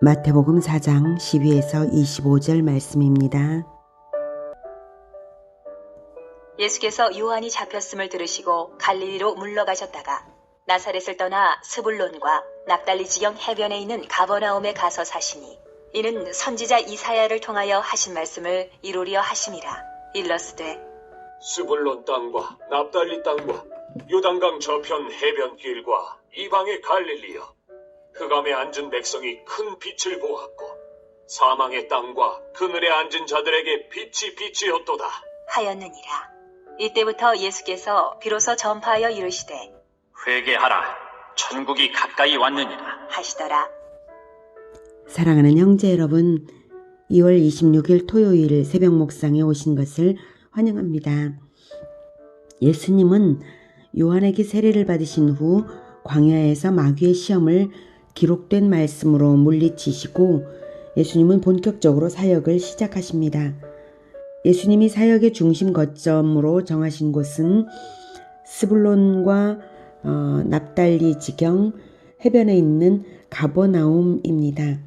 마태복음 4장 12에서 25절 말씀입니다. 예수께서 요한이 잡혔음을 들으시고 갈릴리로 물러가셨다가 나사렛을 떠나 스불론과 납달리 지경 해변에 있는 가버나움에 가서 사시니 이는 선지자 이사야를 통하여 하신 말씀을 이루려 하심이라. 일러스되 스불론 땅과 납달리 땅과 요단강 저편 해변길과 이방의 갈릴리여, 흑암에 앉은 백성이 큰 빛을 보았고 사망의 땅과 그늘에 앉은 자들에게 빛이 비치었도다 하였느니라. 이때부터 예수께서 비로소 전파하여 이르시되 회개하라, 천국이 가까이 왔느니라 하시더라. 사랑하는 형제 여러분, 2월 26일 토요일 새벽 목상에 오신 것을 환영합니다. 예수님은 요한에게 세례를 받으신 후 광야에서 마귀의 시험을 기록된 말씀으로 물리치시고 예수님은 본격적으로 사역을 시작하십니다. 예수님이 사역의 중심 거점으로 정하신 곳은 스불론과 납달리 지경 해변에 있는 가버나움입니다.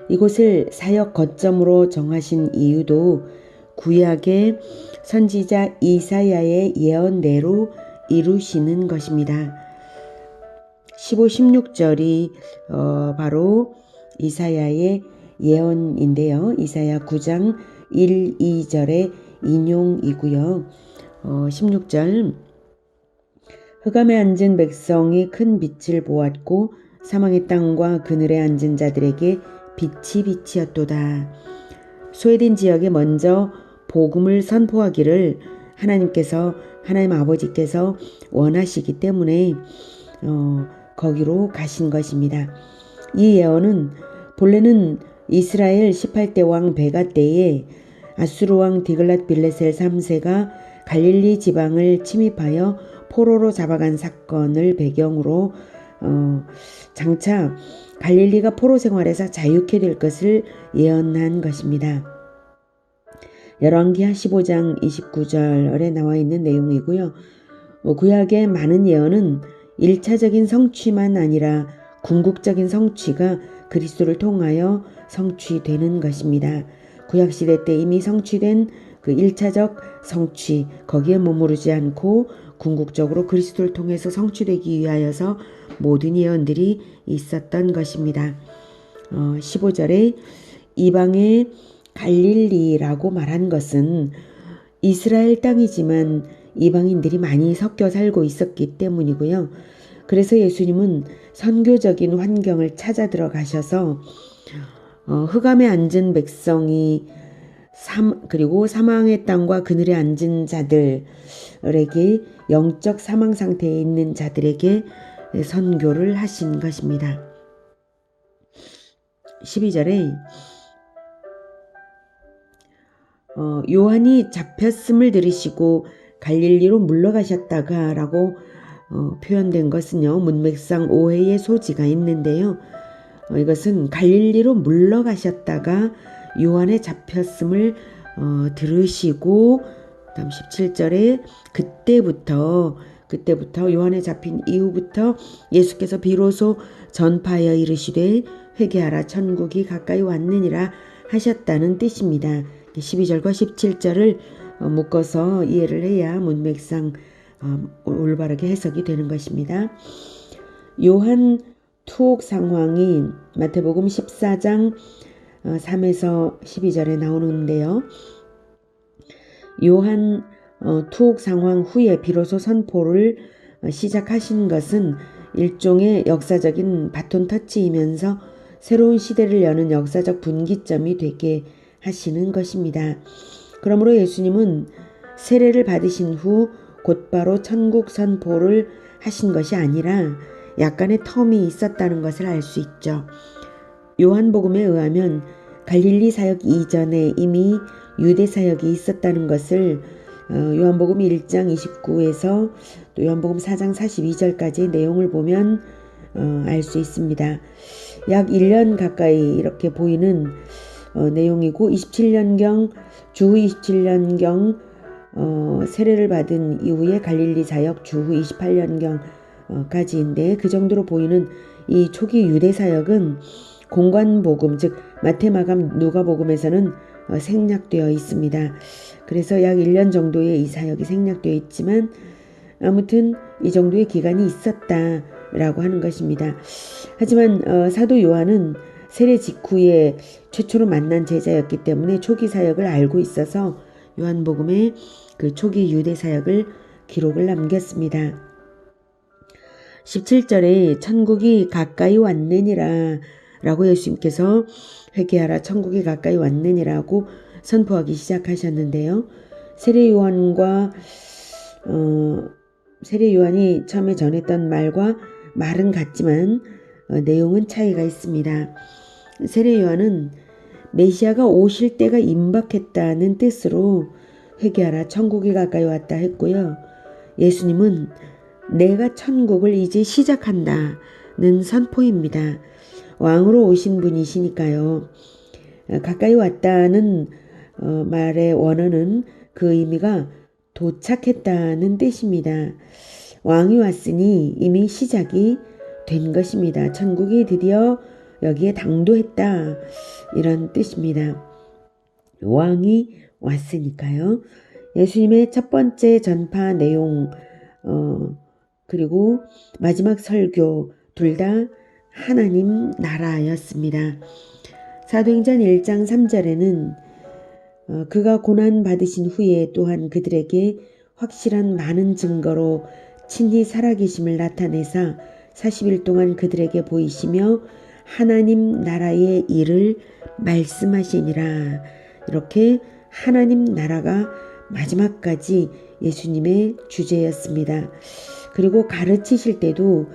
이곳을 사역 거점으로 정하신 이유도 구약의 선지자 이사야의 예언대로 이루시는 것입니다. 15, 16절이 바로 이사야의 예언인데요. 이사야 9장 1, 2절의 인용이고요. 16절 흑암에 앉은 백성이 큰 빛을 보았고 사망의 땅과 그늘에 앉은 자들에게 빛이 비치었도다. 소외된 지역에 먼저 복음을 선포하기를 하나님 아버지께서 원하시기 때문에 거기로 가신 것입니다. 이 예언은 본래는 이스라엘 18대 왕 베가 때에 아수르 왕 디글랏 빌레셀 3세가 갈릴리 지방을 침입하여 포로로 잡아간 사건을 배경으로 장차 갈릴리가 포로 생활에서 자유케 될 것을 예언한 것입니다. 열왕기하 15장 29절에 나와 있는 내용이고요. 구약의 많은 예언은 1차적인 성취만 아니라 궁극적인 성취가 그리스도를 통하여 성취되는 것입니다. 구약시대 때 이미 성취된 그 1차적 성취, 거기에 머무르지 않고 궁극적으로 그리스도를 통해서 성취되기 위하여서 모든 예언들이 있었던 것입니다. 15절에 이방의 갈릴리라고 말한 것은 이스라엘 땅이지만 이방인들이 많이 섞여 살고 있었기 때문이고요. 그래서 예수님은 선교적인 환경을 찾아 들어가셔서 흑암에 앉은 백성이 그리고 사망의 땅과 그늘에 앉은 자들에게 영적 사망 상태에 있는 자들에게 선교를 하신 것입니다. 12절에 요한이 잡혔음을 들으시고 갈릴리로 물러가셨다가 라고 표현된 것은요, 문맥상 오해의 소지가 있는데요. 이것은 갈릴리로 물러가셨다가 요한에 잡혔음을 들으시고, 다음 17절에 그때부터 요한에 잡힌 이후부터 예수께서 비로소 전파하여 이르시되 회개하라, 천국이 가까이 왔느니라 하셨다는 뜻입니다. 12절과 17절을 묶어서 이해를 해야 문맥상 올바르게 해석이 되는 것입니다. 요한 투옥 상황이 마태복음 14장 3에서 12절에 나오는데요. 요한 투옥 상황 후에 비로소 선포를 시작하신 것은 일종의 역사적인 바톤 터치이면서 새로운 시대를 여는 역사적 분기점이 되게 하시는 것입니다. 그러므로 예수님은 세례를 받으신 후 곧바로 천국 선포를 하신 것이 아니라 약간의 텀이 있었다는 것을 알 수 있죠. 요한복음에 의하면 갈릴리 사역 이전에 이미 유대 사역이 있었다는 것을 요한복음 1장 29에서 또 요한복음 4장 42절까지의 내용을 보면 알 수 있습니다. 약 1년 가까이 이렇게 보이는 내용이고 27년경 주후 27년경 세례를 받은 이후에 갈릴리 사역 주후 28년경까지인데 그 정도로 보이는 이 초기 유대 사역은 공관복음 즉 마태, 마감, 누가복음에서는 생략되어 있습니다. 그래서 약 1년 정도의 이 사역이 생략되어 있지만 아무튼 이 정도의 기간이 있었다라고 하는 것입니다. 하지만 사도 요한은 세례 직후에 최초로 만난 제자였기 때문에 초기 사역을 알고 있어서 요한복음에 그 초기 유대 사역을 기록을 남겼습니다. 17절에 천국이 가까이 왔느니라 라고 예수님께서 회개하라 천국이 가까이 왔느니라고 선포하기 시작하셨는데요. 세례 요한이 처음에 전했던 말과 말은 같지만 내용은 차이가 있습니다. 세례 요한은 메시아가 오실 때가 임박했다는 뜻으로 회개하라 천국이 가까이 왔다 했고요. 예수님은 내가 천국을 이제 시작한다는 선포입니다. 왕으로 오신 분이시니까요. 가까이 왔다는 말의 원어는 그 의미가 도착했다는 뜻입니다. 왕이 왔으니 이미 시작이 된 것입니다. 천국이 드디어 여기에 당도했다 이런 뜻입니다. 왕이 왔으니까요. 예수님의 첫 번째 전파 내용 그리고 마지막 설교 둘 다 하나님 나라였습니다. 사도행전 1장 3절에는 그가 고난 받으신 후에 또한 그들에게 확실한 많은 증거로 친히 살아계심을 나타내사 40일 동안 그들에게 보이시며 하나님 나라의 일을 말씀하시니라. 이렇게 하나님 나라가 마지막까지 예수님의 주제였습니다. 그리고 가르치실 때도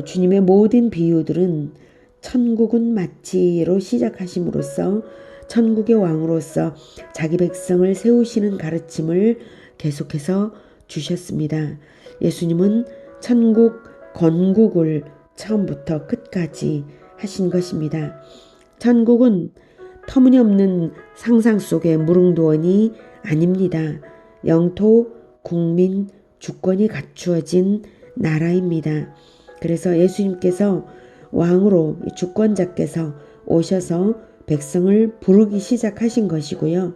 주님의 모든 비유들은 천국은 마치로 시작하심으로써 천국의 왕으로서 자기 백성을 세우시는 가르침을 계속해서 주셨습니다. 예수님은 천국 건국을 처음부터 끝까지 하신 것입니다. 천국은 터무니없는 상상 속의 무릉도원이 아닙니다. 영토, 국민, 주권이 갖추어진 나라입니다. 그래서 예수님께서 왕으로 주권자께서 오셔서 백성을 부르기 시작하신 것이고요.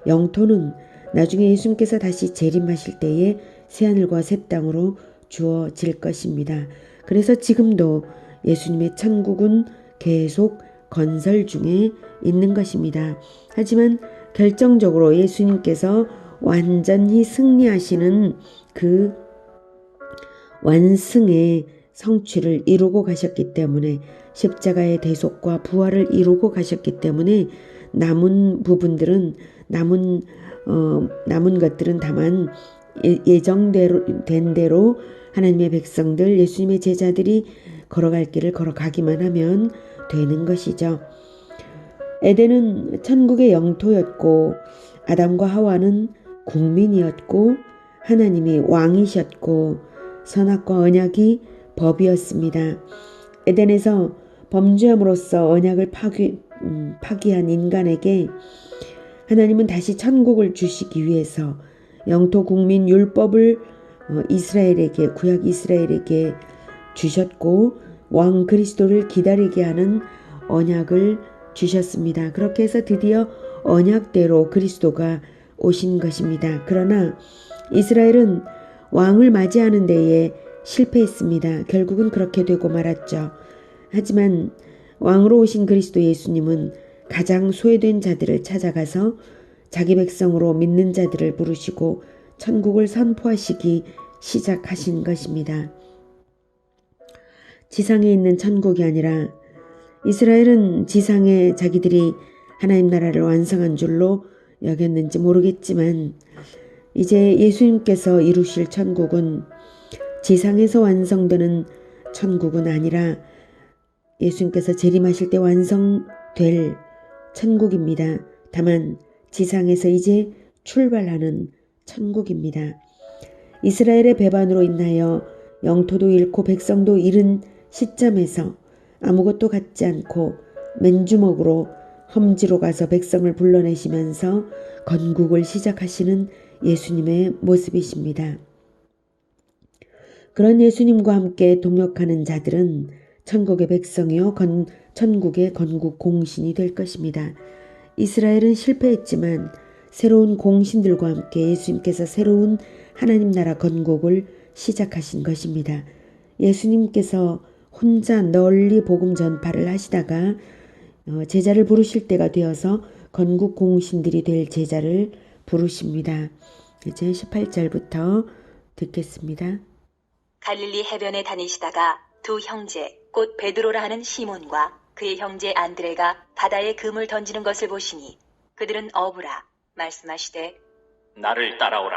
영토는 나중에 예수님께서 다시 재림하실 때에 새하늘과 새 땅으로 주어질 것입니다. 그래서 지금도 예수님의 천국은 계속 건설 중에 있는 것입니다. 하지만 결정적으로 예수님께서 완전히 승리하시는 그 완승의 성취를 이루고 가셨기 때문에 십자가의 대속과 부활을 이루고 가셨기 때문에 남은 부분들은 남은 것들은 다만 예정대로 된 대로 하나님의 백성들 예수님의 제자들이 걸어갈 길을 걸어가기만 하면 되는 것이죠. 에덴은 천국의 영토였고 아담과 하와는 국민이었고 하나님이 왕이셨고 선악과 언약이 법이었습니다. 에덴에서 범죄함으로써 언약을 파기한 인간에게 하나님은 다시 천국을 주시기 위해서 영토 국민 율법을 이스라엘에게 구약 이스라엘에게 주셨고 왕 그리스도를 기다리게 하는 언약을 주셨습니다. 그렇게 해서 드디어 언약대로 그리스도가 오신 것입니다. 그러나 이스라엘은 왕을 맞이하는 데에 실패했습니다. 결국은 그렇게 되고 말았죠. 하지만 왕으로 오신 그리스도 예수님은 가장 소외된 자들을 찾아가서 자기 백성으로 믿는 자들을 부르시고 천국을 선포하시기 시작하신 것입니다. 지상에 있는 천국이 아니라 이스라엘은 지상에 자기들이 하나님 나라를 완성한 줄로 여겼는지 모르겠지만 이제 예수님께서 이루실 천국은 지상에서 완성되는 천국은 아니라 예수님께서 재림하실 때 완성될 천국입니다. 다만 지상에서 이제 출발하는 천국입니다. 이스라엘의 배반으로 인하여 영토도 잃고 백성도 잃은 시점에서 아무것도 갖지 않고 맨주먹으로 험지로 가서 백성을 불러내시면서 건국을 시작하시는 예수님의 모습이십니다. 그런 예수님과 함께 동역하는 자들은 천국의 백성이요 천국의 건국 공신이 될 것입니다. 이스라엘은 실패했지만 새로운 공신들과 함께 예수님께서 새로운 하나님 나라 건국을 시작하신 것입니다. 예수님께서 혼자 널리 복음 전파를 하시다가 제자를 부르실 때가 되어서 건국 공신들이 될 제자를 부르십니다. 이제 18절부터 듣겠습니다. 갈릴리 해변에 다니시다가 두 형제 곧 베드로라 하는 시몬과 그의 형제 안드레가 바다에 금을 던지는 것을 보시니 그들은 어부라 말씀하시되 나를 따라오라.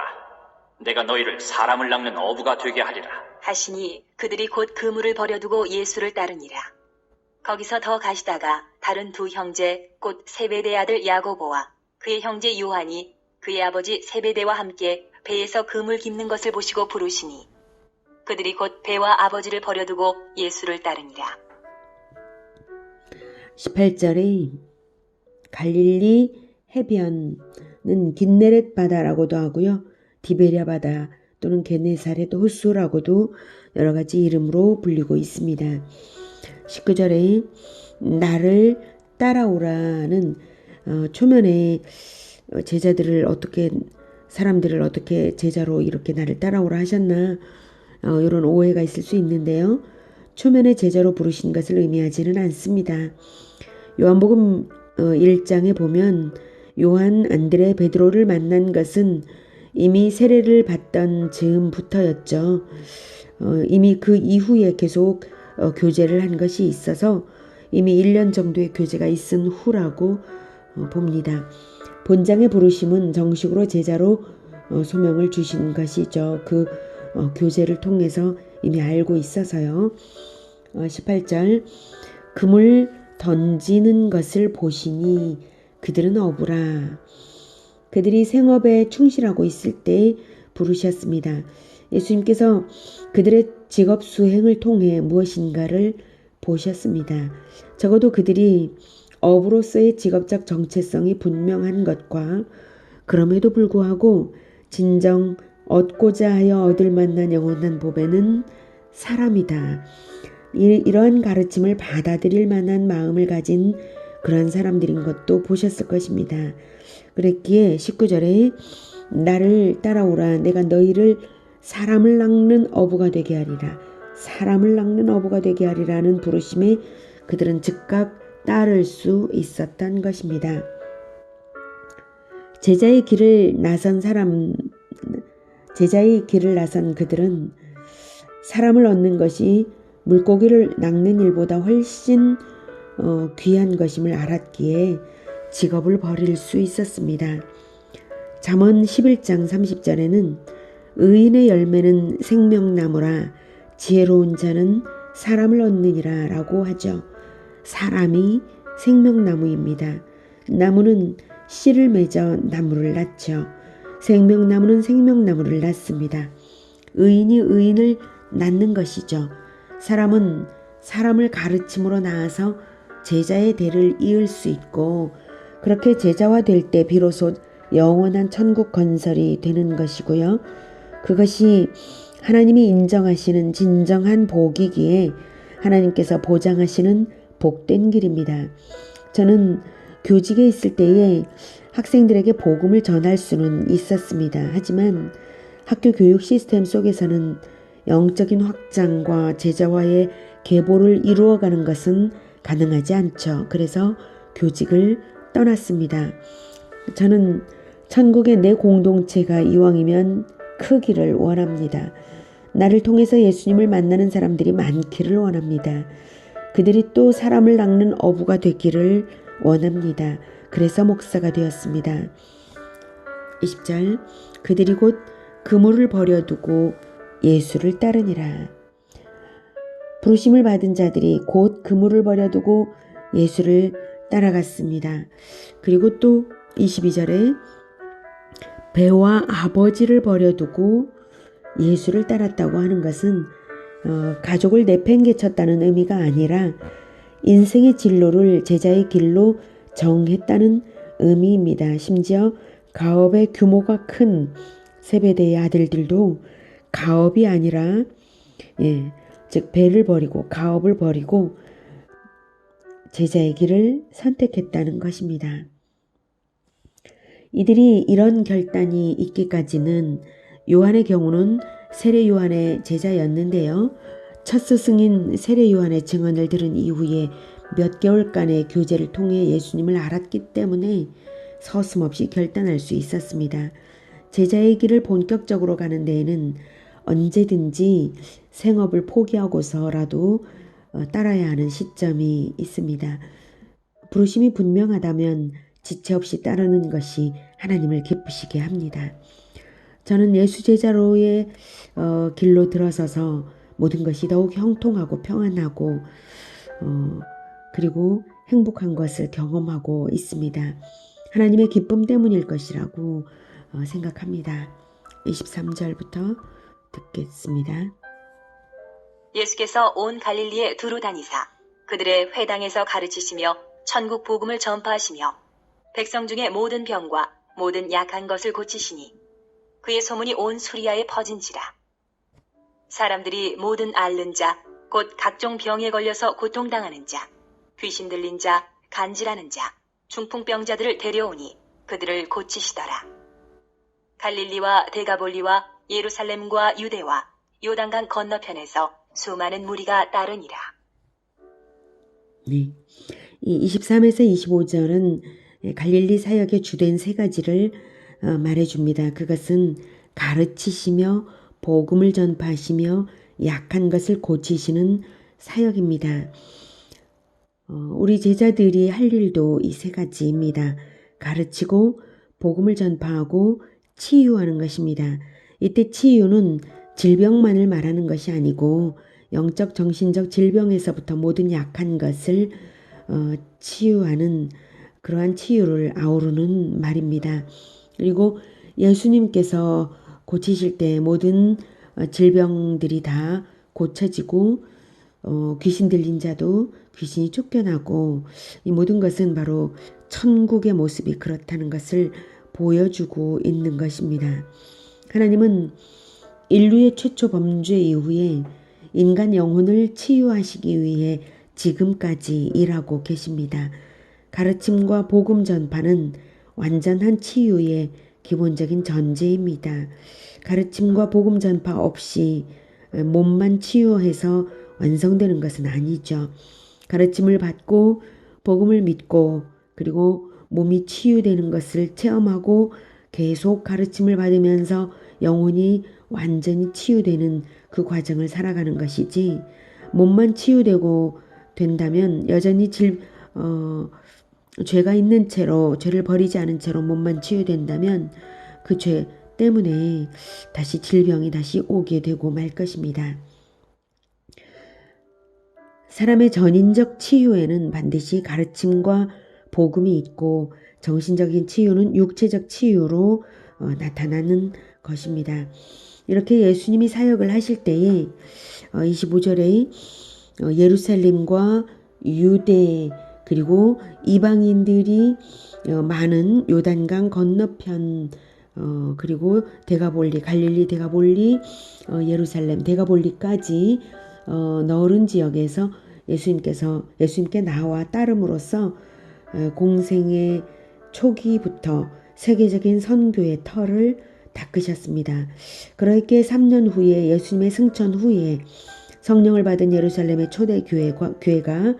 내가 너희를 사람을 낚는 어부가 되게 하리라. 하시니 그들이 곧 그물을 버려두고 예수를 따르니라. 거기서 더 가시다가 다른 두 형제 곧 세베대 아들 야고보와 그의 형제 요한이 그의 아버지 세베대와 함께 배에서 그물 깁는 것을 보시고 부르시니 그들이 곧 배와 아버지를 버려두고 예수를 따르니라. 18절에 갈릴리 해변은 긴네렛 바다라고도 하고요. 디베랴 바다 또는 게네사렛 호수라고도 여러 가지 이름으로 불리고 있습니다. 19절에 나를 따라오라는 초면에 사람들을 어떻게 제자로 이렇게 나를 따라오라 하셨나 이런 오해가 있을 수 있는데요. 초면에 제자로 부르신 것을 의미하지는 않습니다. 요한복음 1장에 보면 요한, 안드레, 베드로를 만난 것은 이미 세례를 받던 즈음부터였죠. 이미 그 이후에 계속 교제를 한 것이 있어서 이미 1년 정도의 교제가 있은 후라고 봅니다. 본장의 부르심은 정식으로 제자로 소명을 주신 것이죠. 그 교제를 통해서 이미 알고 있어서요. 18절 금을 던지는 것을 보시니 그들은 어부라. 그들이 생업에 충실하고 있을 때 부르셨습니다. 예수님께서 그들의 직업 수행을 통해 무엇인가를 보셨습니다. 적어도 그들이 어부로서의 직업적 정체성이 분명한 것과 그럼에도 불구하고 진정 얻고자 하여 얻을 만난 영원한 보배는 사람이다. 이러한 가르침을 받아들일 만한 마음을 가진 그런 사람들인 것도 보셨을 것입니다. 그랬기에 19절에 나를 따라오라. 내가 너희를 사람을 낚는 어부가 되게 하리라. 사람을 낚는 어부가 되게 하리라는 부르심에 그들은 즉각 따를 수 있었던 것입니다. 제자의 길을 나선 그들은 사람을 얻는 것이 물고기를 낚는 일보다 훨씬 귀한 것임을 알았기에 직업을 버릴 수 있었습니다. 잠언 11장 30절에는 의인의 열매는 생명나무라 지혜로운 자는 사람을 얻느니라 라고 하죠. 사람이 생명나무입니다. 나무는 씨를 맺어 나무를 낳죠. 생명나무는 생명나무를 낳습니다. 의인이 의인을 낳는 것이죠. 사람은 사람을 가르침으로 낳아서 제자의 대를 이을 수 있고 그렇게 제자화 될 때 비로소 영원한 천국 건설이 되는 것이고요. 그것이 하나님이 인정하시는 진정한 복이기에 하나님께서 보장하시는 복된 길입니다. 저는 교직에 있을 때에 학생들에게 복음을 전할 수는 있었습니다. 하지만 학교 교육 시스템 속에서는 영적인 확장과 제자화의 계보를 이루어가는 것은 가능하지 않죠. 그래서 교직을 떠났습니다. 저는 천국의 내 공동체가 이왕이면 크기를 원합니다. 나를 통해서 예수님을 만나는 사람들이 많기를 원합니다. 그들이 또 사람을 낚는 어부가 되기를 원합니다. 그래서 목사가 되었습니다. 20절 그들이 곧 그물을 버려두고 예수를 따르니라. 부르심을 받은 자들이 곧 그물을 버려두고 예수를 따라갔습니다. 그리고 또 22절에 배와 아버지를 버려두고 예수를 따랐다고 하는 것은 가족을 내팽개쳤다는 의미가 아니라 인생의 진로를 제자의 길로 정했다는 의미입니다. 심지어 가업의 규모가 큰 세베대의 아들들도 가업이 아니라 즉 배를 버리고 가업을 버리고 제자의 길을 선택했다는 것입니다. 이들이 이런 결단이 있기까지는 요한의 경우는 세례 요한의 제자였는데요. 첫 스승인 세례 요한의 증언을 들은 이후에 몇 개월간의 교제를 통해 예수님을 알았기 때문에 서슴없이 결단할 수 있었습니다. 제자의 길을 본격적으로 가는 데에는 언제든지 생업을 포기하고서라도 따라야 하는 시점이 있습니다. 부르심이 분명하다면 지체 없이 따르는 것이 하나님을 기쁘시게 합니다. 저는 예수 제자로의 길로 들어서서 모든 것이 더욱 형통하고 평안하고 그리고 행복한 것을 경험하고 있습니다. 하나님의 기쁨 때문일 것이라고 생각합니다. 23절부터 듣겠습니다. 예수께서 온 갈릴리에 두루 다니사 그들의 회당에서 가르치시며 천국 복음을 전파하시며 백성 중에 모든 병과 모든 약한 것을 고치시니 그의 소문이 온 수리아에 퍼진지라. 사람들이 모든 앓는 자, 곧 각종 병에 걸려서 고통당하는 자, 귀신 들린 자, 간질하는 자, 중풍병자들을 데려오니 그들을 고치시더라. 갈릴리와 데가볼리와 예루살렘과 유대와 요단강 건너편에서 수많은 무리가 따르니라. 네, 이 23에서 25절은 갈릴리 사역의 주된 세 가지를 말해줍니다. 그것은 가르치시며 복음을 전파하시며 약한 것을 고치시는 사역입니다. 우리 제자들이 할 일도 이 세 가지입니다. 가르치고 복음을 전파하고 치유하는 것입니다. 이때 치유는 질병만을 말하는 것이 아니고 영적 정신적 질병에서부터 모든 약한 것을 치유하는 그러한 치유를 아우르는 말입니다. 그리고 예수님께서 고치실 때 모든 질병들이 다 고쳐지고 귀신 들린 자도 귀신이 쫓겨나고 이 모든 것은 바로 천국의 모습이 그렇다는 것을 보여주고 있는 것입니다. 하나님은 인류의 최초 범죄 이후에 인간 영혼을 치유하시기 위해 지금까지 일하고 계십니다. 가르침과 복음 전파는 완전한 치유의 기본적인 전제입니다. 가르침과 복음 전파 없이 몸만 치유해서 완성되는 것은 아니죠. 가르침을 받고 복음을 믿고 그리고 몸이 치유되는 것을 체험하고 계속 가르침을 받으면서 영혼이 완전히 치유되는 그 과정을 살아가는 것이지 몸만 치유되고 된다면 여전히 죄가 있는 채로 죄를 버리지 않은 채로 몸만 치유된다면 그 죄 때문에 다시 질병이 다시 오게 되고 말 것입니다. 사람의 전인적 치유에는 반드시 가르침과 복음이 있고 정신적인 치유는 육체적 치유로 나타나는 것입니다. 이렇게 예수님이 사역을 하실 때에 25절에 예루살렘과 유대 그리고 이방인들이 많은 요단강 건너편 그리고 데가볼리 갈릴리 데가볼리 예루살렘 데가볼리까지 너른 지역에서 예수님께 나와 따름으로써 공생의 초기부터 세계적인 선교의 터를 닦으셨습니다. 그렇게 3년 후에 예수님의 승천 후에 성령을 받은 예루살렘의 초대 교회가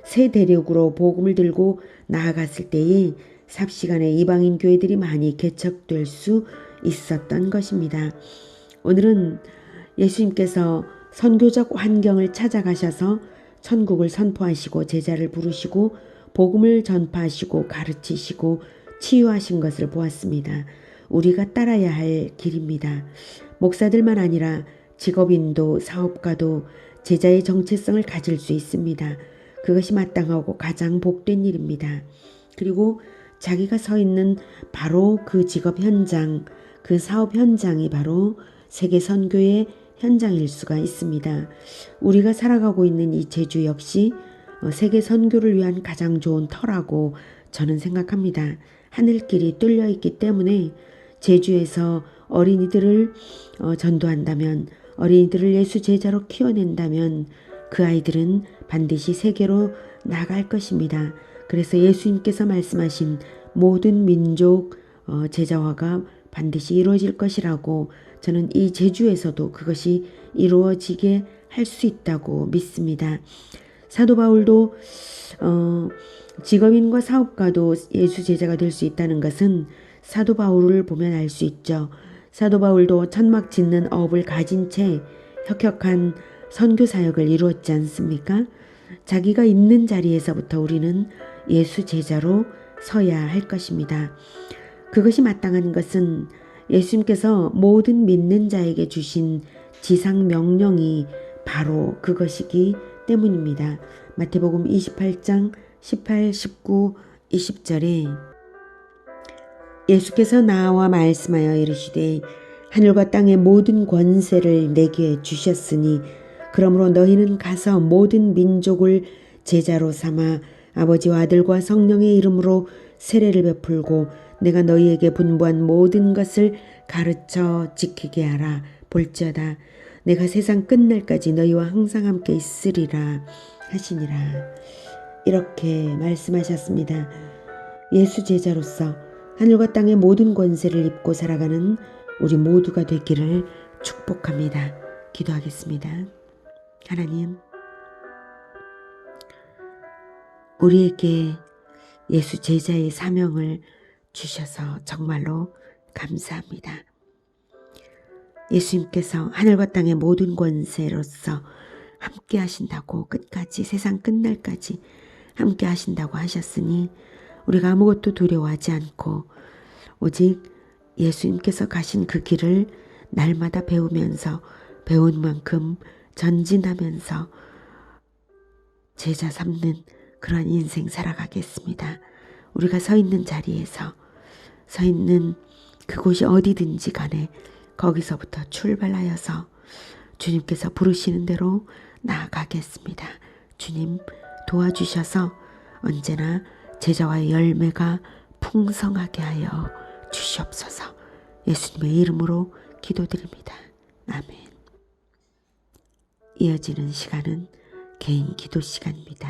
새 대륙으로 복음을 들고 나아갔을 때에 삽시간에 이방인 교회들이 많이 개척될 수 있었던 것입니다. 오늘은 예수님께서 선교적 환경을 찾아가셔서 천국을 선포하시고 제자를 부르시고 복음을 전파하시고 가르치시고 치유하신 것을 보았습니다. 우리가 따라야 할 길입니다. 목사들만 아니라 직업인도 사업가도 제자의 정체성을 가질 수 있습니다. 그것이 마땅하고 가장 복된 일입니다. 그리고 자기가 서 있는 바로 그 직업 현장, 그 사업 현장이 바로 세계 선교의 현장일 수가 있습니다. 우리가 살아가고 있는 이 제주 역시 세계 선교를 위한 가장 좋은 터라고 저는 생각합니다. 하늘길이 뚫려 있기 때문에 제주에서 어린이들을 전도한다면, 어린이들을 예수 제자로 키워낸다면 그 아이들은 반드시 세계로 나아갈 것입니다. 그래서 예수님께서 말씀하신 모든 민족 제자화가 반드시 이루어질 것이라고 저는 이 제주에서도 그것이 이루어지게 할 수 있다고 믿습니다. 사도 바울도 직업인과 사업가도 예수 제자가 될 수 있다는 것은 사도 바울을 보면 알 수 있죠. 사도 바울도 천막 짓는 업을 가진 채 혁혁한 선교 사역을 이루었지 않습니까? 자기가 있는 자리에서부터 우리는 예수 제자로 서야 할 것입니다. 그것이 마땅한 것은 예수님께서 모든 믿는 자에게 주신 지상 명령이 바로 그것이기 때문입니다. 마태복음 28장 18, 19, 20절에 예수께서 나와 말씀하여 이르시되 하늘과 땅의 모든 권세를 내게 주셨으니 그러므로 너희는 가서 모든 민족을 제자로 삼아 아버지와 아들과 성령의 이름으로 세례를 베풀고 내가 너희에게 분부한 모든 것을 가르쳐 지키게 하라. 볼지어다 내가 세상 끝날까지 너희와 항상 함께 있으리라 하시니라. 이렇게 말씀하셨습니다. 예수 제자로서 하늘과 땅의 모든 권세를 입고 살아가는 우리 모두가 되기를 축복합니다. 기도하겠습니다. 하나님, 우리에게 예수 제자의 사명을 주셔서 정말로 감사합니다. 예수님께서 하늘과 땅의 모든 권세로서 함께 하신다고, 끝까지 세상 끝날까지 함께 하신다고 하셨으니 우리가 아무것도 두려워하지 않고 오직 예수님께서 가신 그 길을 날마다 배우면서 배운 만큼 전진하면서 제자 삼는 그런 인생 살아가겠습니다. 우리가 서 있는 자리에서, 서 있는 그곳이 어디든지 간에 거기서부터 출발하여서 주님께서 부르시는 대로 나아가겠습니다. 주님 도와주셔서 언제나 제자와의 열매가 풍성하게 하여 주시옵소서. 예수님의 이름으로 기도드립니다. 아멘. 이어지는 시간은 개인 기도 시간입니다.